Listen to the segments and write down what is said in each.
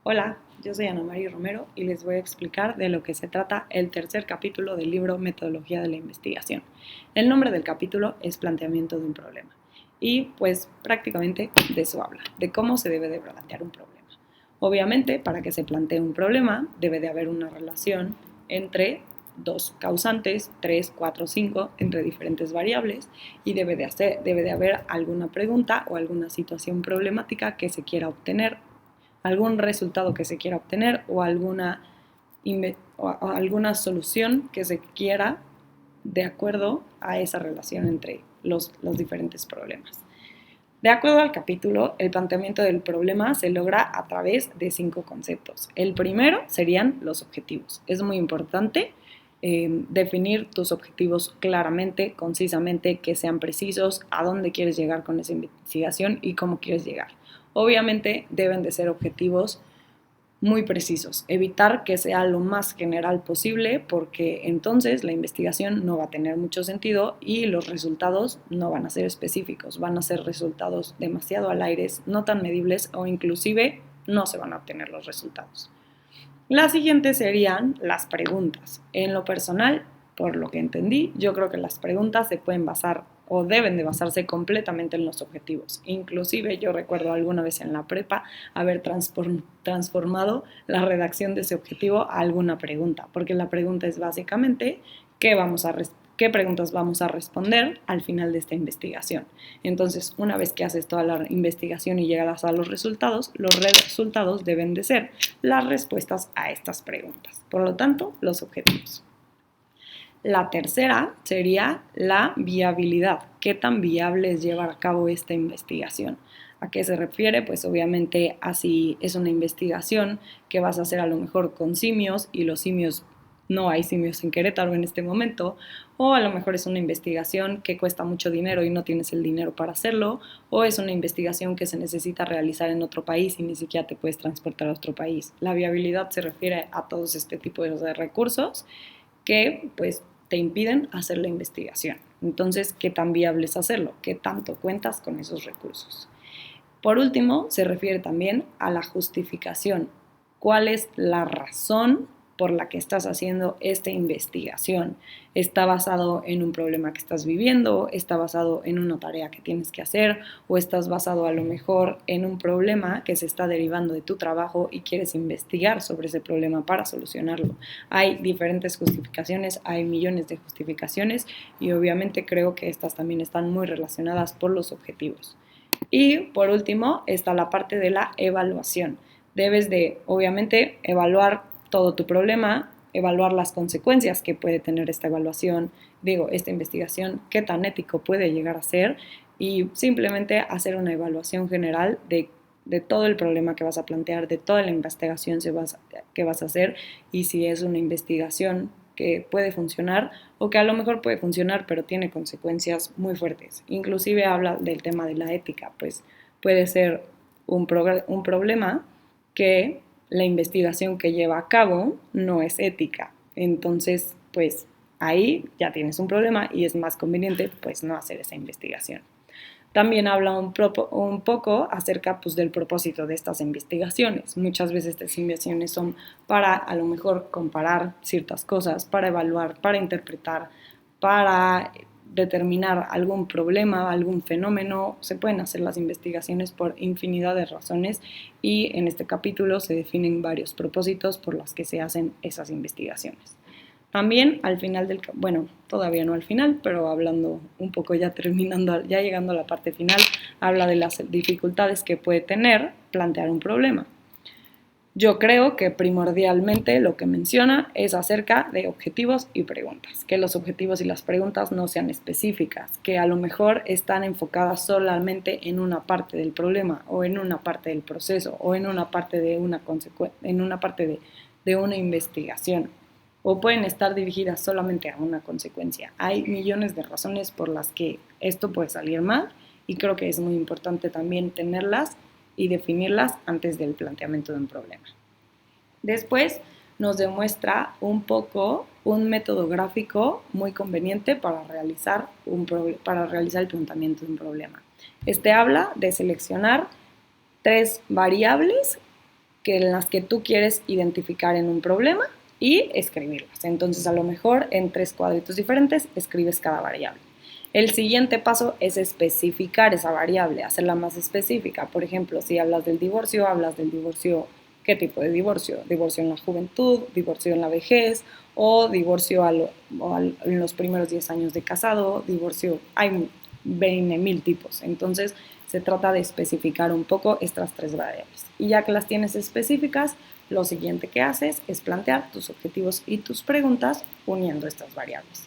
Hola, yo soy Ana María Romero y les voy a explicar de lo que se trata el tercer capítulo del libro Metodología de la Investigación. El nombre del capítulo es Planteamiento de un problema y pues prácticamente de eso habla, de cómo se debe de plantear un problema. Obviamente, para que se plantee un problema debe de haber una relación entre dos causantes, 3, 4, 5, entre diferentes variables y debe de haber alguna pregunta o alguna situación problemática que se quiera obtener, algún resultado que se quiera obtener o alguna solución que se quiera de acuerdo a esa relación entre los diferentes problemas. De acuerdo al capítulo, el planteamiento del problema se logra a través de 5 conceptos. El primero serían los objetivos. Es muy importante definir tus objetivos claramente, concisamente, que sean precisos, a dónde quieres llegar con esa investigación y cómo quieres llegar. Obviamente deben de ser objetivos muy precisos, evitar que sea lo más general posible porque entonces la investigación no va a tener mucho sentido y los resultados no van a ser específicos, van a ser resultados demasiado al aire, no tan medibles o inclusive no se van a obtener los resultados. Las siguientes serían las preguntas. En lo personal, por lo que entendí, yo creo que las preguntas se pueden basar o deben de basarse completamente en los objetivos. Inclusive yo recuerdo alguna vez en la prepa haber transformado la redacción de ese objetivo a alguna pregunta, porque la pregunta es básicamente qué preguntas vamos a responder al final de esta investigación. Entonces, una vez que haces toda la investigación y llegas a los resultados deben de ser las respuestas a estas preguntas. Por lo tanto, los objetivos. La tercera sería la viabilidad. ¿Qué tan viable es llevar a cabo esta investigación? ¿A qué se refiere? Pues obviamente así es una investigación que vas a hacer a lo mejor con simios y los simios, no hay simios en Querétaro en este momento, o a lo mejor es una investigación que cuesta mucho dinero y no tienes el dinero para hacerlo, o es una investigación que se necesita realizar en otro país y ni siquiera te puedes transportar a otro país. La viabilidad se refiere a todos este tipo de recursos que pues te impiden hacer la investigación. Entonces, ¿qué tan viable es hacerlo? ¿Qué tanto cuentas con esos recursos? Por último, se refiere también a la justificación. ¿Cuál es la razón por la que estás haciendo esta investigación? ¿Está basado en un problema que estás viviendo? ¿Está basado en una tarea que tienes que hacer? ¿O estás basado a lo mejor en un problema que se está derivando de tu trabajo y quieres investigar sobre ese problema para solucionarlo? Hay diferentes justificaciones, hay millones de justificaciones y obviamente creo que estas también están muy relacionadas por los objetivos. Y por último está la parte de la evaluación. Debes de, obviamente, evaluar todo tu problema, evaluar las consecuencias que puede tener esta esta investigación, qué tan ético puede llegar a ser y simplemente hacer una evaluación general de todo el problema que vas a plantear, de toda la investigación que vas a hacer y si es una investigación que puede funcionar o que a lo mejor puede funcionar pero tiene consecuencias muy fuertes. Inclusive habla del tema de la ética, pues puede ser un problema que la investigación que lleva a cabo no es ética. Entonces, pues ahí ya tienes un problema y es más conveniente pues no hacer esa investigación. También habla un poco acerca pues, del propósito de estas investigaciones. Muchas veces estas investigaciones son para a lo mejor comparar ciertas cosas, para evaluar, para interpretar, para determinar algún problema, algún fenómeno. Se pueden hacer las investigaciones por infinidad de razones y en este capítulo se definen varios propósitos por los que se hacen esas investigaciones. También al final bueno, todavía no al final, pero hablando un poco ya ya llegando a la parte final, habla de las dificultades que puede tener plantear un problema. Yo creo que primordialmente lo que menciona es acerca de objetivos y preguntas, que los objetivos y las preguntas no sean específicas, que a lo mejor están enfocadas solamente en una parte del problema o en una parte del proceso o en una parte de una investigación o pueden estar dirigidas solamente a una consecuencia. Hay millones de razones por las que esto puede salir mal y creo que es muy importante también tenerlas y definirlas antes del planteamiento de un problema. Después nos demuestra un poco un método gráfico muy conveniente para realizar el planteamiento de un problema. Este habla de seleccionar 3 variables en las que tú quieres identificar en un problema y escribirlas. Entonces, a lo mejor en 3 cuadritos diferentes escribes cada variable. El siguiente paso es especificar esa variable, hacerla más específica. Por ejemplo, si hablas del divorcio, ¿qué tipo de divorcio? Divorcio en la juventud, divorcio en la vejez o divorcio en los primeros 10 años de casado, divorcio, hay 20.000 tipos. Entonces, se trata de especificar un poco estas 3 variables. Y ya que las tienes específicas, lo siguiente que haces es plantear tus objetivos y tus preguntas uniendo estas variables.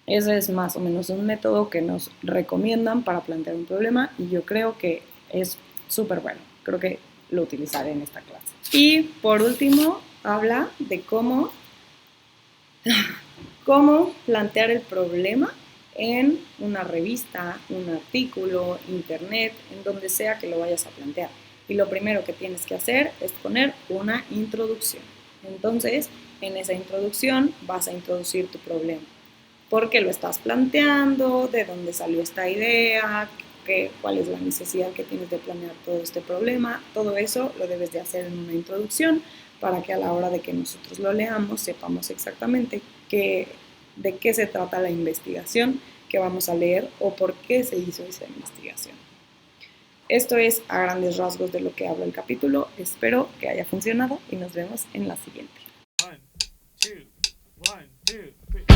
Ese es más o menos un método que nos recomiendan para plantear un problema y yo creo que es súper bueno. Creo que lo utilizaré en esta clase. Y por último, habla de cómo plantear el problema en una revista, un artículo, internet, en donde sea que lo vayas a plantear. Y lo primero que tienes que hacer es poner una introducción. Entonces, en esa introducción vas a introducir tu problema. ¿Por qué lo estás planteando? ¿De dónde salió esta idea? ¿Cuál es la necesidad que tienes de planear todo este problema? Todo eso lo debes de hacer en una introducción para que a la hora de que nosotros lo leamos sepamos exactamente de qué se trata la investigación que vamos a leer o por qué se hizo esa investigación. Esto es a grandes rasgos de lo que habla el capítulo. Espero que haya funcionado y nos vemos en la siguiente. 1, 2, 1, 2, 3.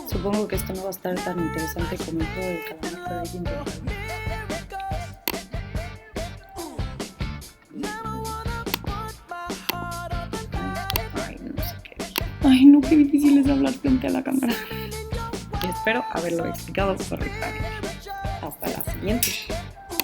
Supongo que esto no va a estar tan interesante como el juego del calamar, pero hay que intentarlo. Ay, no sé qué. Ay, no, qué difícil es hablar frente a la cámara. Y espero haberlo explicado correctamente. Hasta la siguiente.